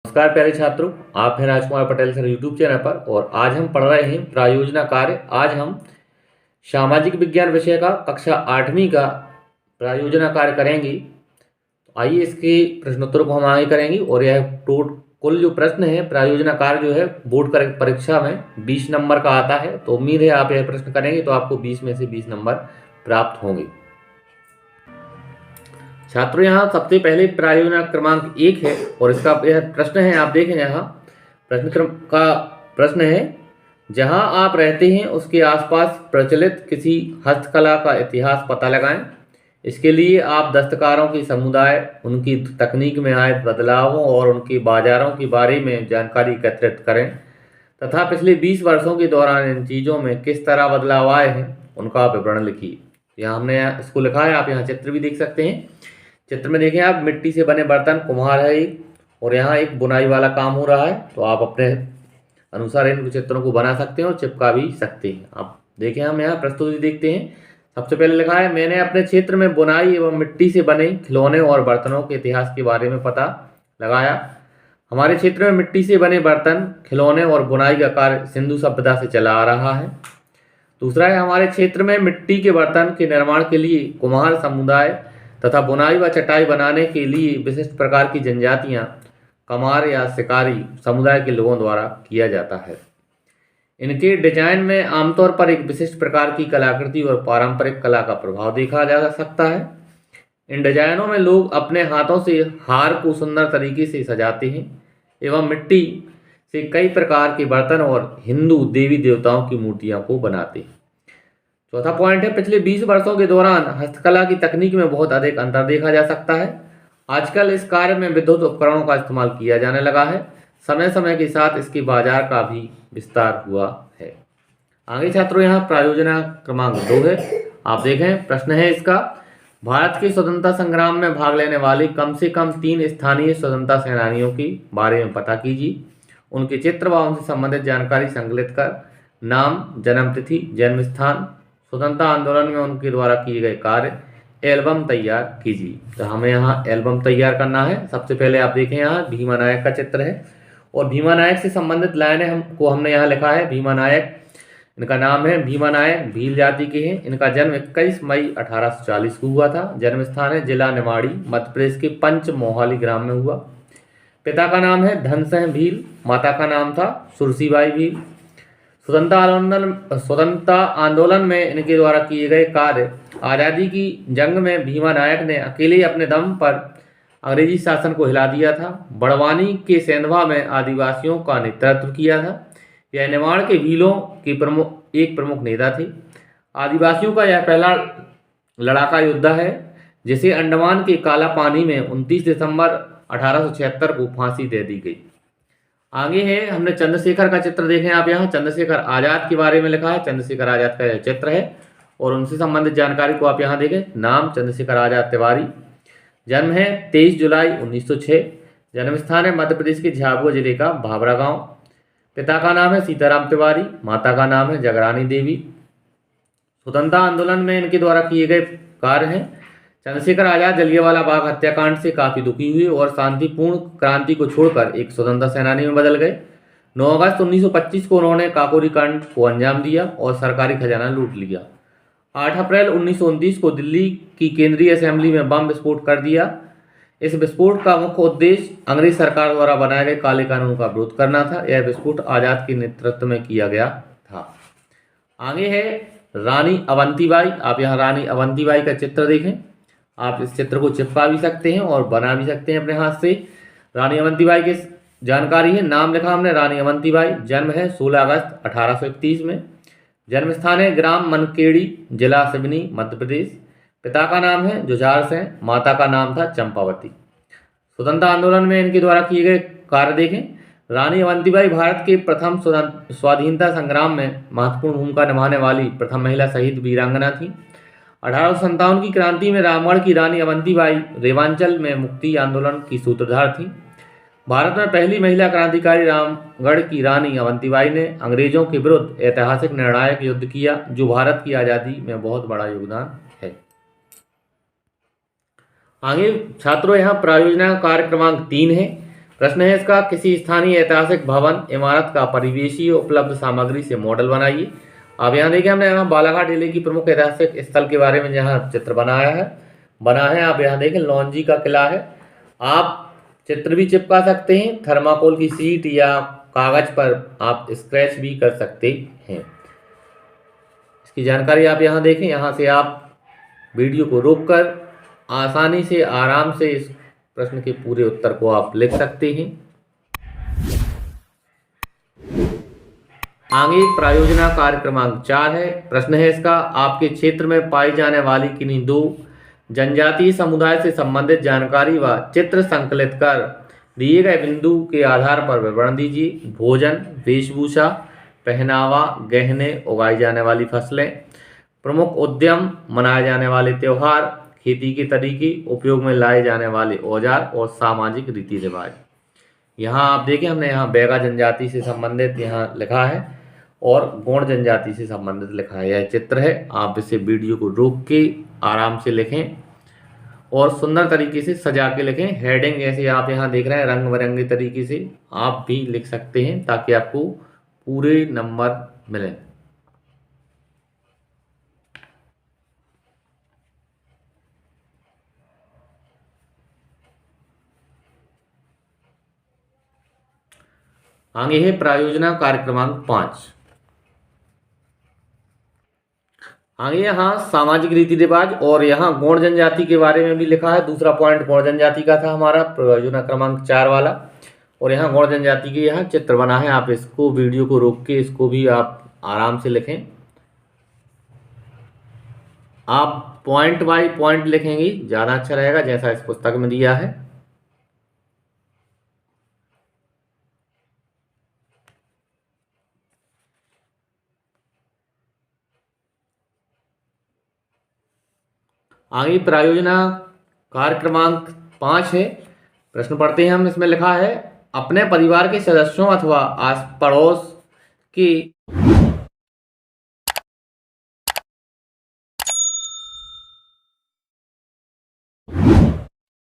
नमस्कार प्यारे छात्रों, आप हैं Rajkumar Patel sir YouTube channel पर और आज हम पढ़ रहे हैं प्रायोजना कार्य। आज हम सामाजिक विज्ञान विषय का कक्षा 8वीं का प्रायोजना कार्य करेंगे। तो आइए इसके प्रश्नोत्तर को हम आगे करेंगे और यह कुल जो प्रश्न है प्रायोजना कार्य जो है बोर्ड परीक्षा में 20 नंबर का आता है। तो उम्मीद है आप यह प्रश्न करेंगे तो आपको 20 में से 20 नंबर प्राप्त होंगे। छात्रों यहाँ सबसे पहले प्रायोजना क्रमांक 1 है और इसका यह प्रश्न है, आप देखें यहाँ प्रश्न है, जहाँ आप रहते हैं उसके आसपास प्रचलित किसी हस्तकला का इतिहास पता लगाएं। इसके लिए आप दस्तकारों के समुदाय, उनकी तकनीक में आए बदलावों और उनके बाजारों के बारे में जानकारी एकत्रित करें तथा पिछले 20 वर्षों के दौरान इन चीज़ों में किस तरह बदलाव आए हैं उनका विवरण लिखिए। यहाँ हमने इसको लिखा है, आप यहाँ चित्र भी देख सकते हैं। चित्र में देखें आप, मिट्टी से बने बर्तन, कुम्हार है एक, और यहाँ एक बुनाई वाला काम हो रहा है। तो आप अपने अनुसार इन चित्रों को बना सकते हैं और चिपका भी सकते हैं। आप देखें, हम यहाँ प्रस्तुति देखते हैं। सबसे पहले लिखा है, मैंने अपने क्षेत्र में बुनाई एवं मिट्टी से बने खिलौने और बर्तनों के इतिहास के बारे में पता लगाया। हमारे क्षेत्र में मिट्टी से बने बर्तन, खिलौने और बुनाई का कार्य सिंधु सभ्यता से चला आ रहा है। दूसरा है, हमारे क्षेत्र में मिट्टी के बर्तन के निर्माण के लिए कुम्हार समुदाय तथा बुनाई व चटाई बनाने के लिए विशिष्ट प्रकार की जनजातियां, कमार या शिकारी समुदाय के लोगों द्वारा किया जाता है। इनके डिजाइन में आमतौर पर एक विशिष्ट प्रकार की कलाकृति और पारंपरिक कला का प्रभाव देखा जा सकता है। इन डिजाइनों में लोग अपने हाथों से हार को सुंदर तरीके से सजाते हैं एवं मिट्टी से कई प्रकार के बर्तन और हिंदू देवी देवताओं की मूर्तियों को बनाते हैं। चौथा पॉइंट है, पिछले 20 वर्षों के दौरान हस्तकला की तकनीक में बहुत अधिक अंतर देखा जा सकता है। आजकल इस कार्य में विद्युत उपकरणों का इस्तेमाल किया जाने लगा है। समय समय के साथ इसके बाजार का भी विस्तार हुआ है। आगे छात्रों, यहाँ प्रायोजना क्रमांक 2 है, आप देखें। प्रश्न है इसका, भारत के स्वतंत्रता संग्राम में भाग लेने वाले कम से कम 3 स्थानीय स्वतंत्रता सेनानियों के बारे में पता कीजिए। उनके चित्र व उनसे संबंधित जानकारी संकलित कर नाम, जन्मतिथि, जन्म स्थान, स्वतंत्रता आंदोलन में उनके द्वारा किए गए कार्य एल्बम तैयार कीजिए। तो हमें यहाँ एल्बम तैयार करना है। सबसे पहले आप देखें, यहाँ भीमा नायक का चित्र है और भीमा नायक से संबंधित लाइनें हमने यहाँ लिखा है। भीमा नायक, इनका नाम है भीमा नायक, भील जाति के हैं। इनका जन्म 21 मई 1840 को हुआ था। जन्म स्थान है जिला निमाड़ी, मध्य प्रदेश के पंच मोहाली ग्राम में हुआ। पिता का नाम है धनसिंह भील, माता का नाम था सुरसीबाई भील। स्वतंत्रता आंदोलन में इनके द्वारा किए गए कार्य, आज़ादी की जंग में भीमा नायक ने अकेले अपने दम पर अंग्रेजी शासन को हिला दिया था। बड़वानी के सेंधवा में आदिवासियों का नेतृत्व किया था। यह निमाड़ के भीलों के एक प्रमुख नेता थे। आदिवासियों का यह पहला लड़ाका योद्धा है जिसे अंडमान के काला पानी में 29 दिसंबर 1876 को फांसी दे दी गई। आगे है, हमने चंद्रशेखर का चित्र देखें आप, यहाँ चंद्रशेखर आजाद के बारे में लिखा है। चंद्रशेखर आजाद का यह चित्र है और उनसे संबंधित जानकारी को आप यहाँ देखें। नाम चंद्रशेखर आजाद तिवारी, जन्म है 23 जुलाई 1906, जन्म स्थान है मध्य प्रदेश के झाबुआ जिले का भाभरा गांव। पिता का नाम है सीताराम तिवारी, माता का नाम है जगरानी देवी। स्वतंत्रता आंदोलन में इनके द्वारा किए गए कार्य हैं, चंद्रशेखर आजाद जलियांवाला बाग हत्याकांड से काफ़ी दुखी हुए और शांतिपूर्ण क्रांति को छोड़कर एक स्वतंत्रता सेनानी में बदल गए। 9 अगस्त 1925 को उन्होंने काकोरी कांड को अंजाम दिया और सरकारी खजाना लूट लिया। 8 अप्रैल 1929 को दिल्ली की केंद्रीय असेंबली में बम विस्फोट कर दिया। इस विस्फोट का मुख्य उद्देश्य अंग्रेज सरकार द्वारा बनाए गए काले कानून का विरोध करना था। यह विस्फोट आजाद के नेतृत्व में किया गया था। आगे है रानी अवंतीबाई, आप यहाँ रानी अवंतीबाई का चित्र देखें। आप इस चित्र को चिपका भी सकते हैं और बना भी सकते हैं अपने हाथ से। रानी अवंतीबाई की जानकारी है, नाम लिखा हमने रानी अवंतीबाई, जन्म है 16 अगस्त 1831 में। जन्म स्थान है ग्राम मनकेड़ी, जिला सिवनी, मध्य प्रदेश। पिता का नाम है जुझार सिंह, माता का नाम था चंपावती। स्वतंत्रता आंदोलन में इनके द्वारा किए गए कार्य देखें। रानी अवंतीबाई भारत के प्रथम स्वाधीनता संग्राम में महत्वपूर्ण भूमिका निभाने वाली प्रथम महिला शहीद वीरांगना थी। 1857 की क्रांति में रामगढ़ की रानी अवंतीबाई रेवांचल में मुक्ति आंदोलन की सूत्रधार थी। भारत में पहली महिला क्रांतिकारी रामगढ़ की रानी अवंतीबाई ने अंग्रेजों के विरुद्ध ऐतिहासिक निर्णायक युद्ध किया, जो भारत की आज़ादी में बहुत बड़ा योगदान है। आगे छात्रों, यहाँ प्रायोजना कार्य क्रमांक 3 है। प्रश्न है इसका, किसी स्थानीय ऐतिहासिक भवन इमारत का परिवेशीय उपलब्ध सामग्री से मॉडल बनाइए। अब यहाँ देखिए हमने यहाँ बालाघाट जिले की प्रमुख ऐतिहासिक स्थल के बारे में यहाँ चित्र बना है। आप यहाँ देखें लौंजी का किला है। आप चित्र भी चिपका सकते हैं, थर्माकोल की शीट या कागज पर आप स्क्रैच भी कर सकते हैं। इसकी जानकारी आप यहाँ देखें। यहाँ से आप वीडियो को रोककर आसानी से आराम से इस प्रश्न के पूरे उत्तर को आप लिख सकते हैं। आगे प्रायोजना कार्य क्रमांक 4 है। प्रश्न है इसका, आपके क्षेत्र में पाई जाने वाली किन्हीं दो जनजातीय समुदाय से संबंधित जानकारी व चित्र संकलित कर दिए गए बिंदु के आधार पर विवरण दीजिए। भोजन, वेशभूषा, पहनावा, गहने, उगाई जाने वाली फसलें, प्रमुख उद्यम, मनाए जाने वाले त्योहार, खेती के तरीके, उपयोग में लाए जाने वाले औजार और सामाजिक रीति रिवाज। यहाँ आप देखें हमने यहाँ बैगा जनजाति से संबंधित यहाँ लिखा है और गोंड जनजाति से संबंधित लिखा है। यह चित्र है। आप इसे वीडियो को रोक के आराम से लिखें और सुंदर तरीके से सजा के लिखें। हेडिंग जैसे आप यहाँ देख रहे हैं रंग बिरंगे तरीके से आप भी लिख सकते हैं ताकि आपको पूरे नंबर मिलें। आगे है प्रायोजना कार्य क्रमांक 5। आगे यहाँ सामाजिक रीति रिवाज और यहाँ गौड़ जनजाति के बारे में भी लिखा है। दूसरा पॉइंट गौड़ जनजाति का था हमारा प्रायोजना क्रमांक 4 वाला, और यहाँ गौड़ जनजाति के यहाँ चित्र बना है। आप इसको वीडियो को रोक के इसको भी आप आराम से लिखें। आप पॉइंट बाय पॉइंट लिखेंगे ज़्यादा अच्छा रहेगा, जैसा इस पुस्तक में दिया है। आगे प्रायोजना कार्य क्रमांक 5 है। प्रश्न पढ़ते हैं हम। इसमें लिखा है, अपने परिवार के सदस्यों अथवा आस पड़ोस की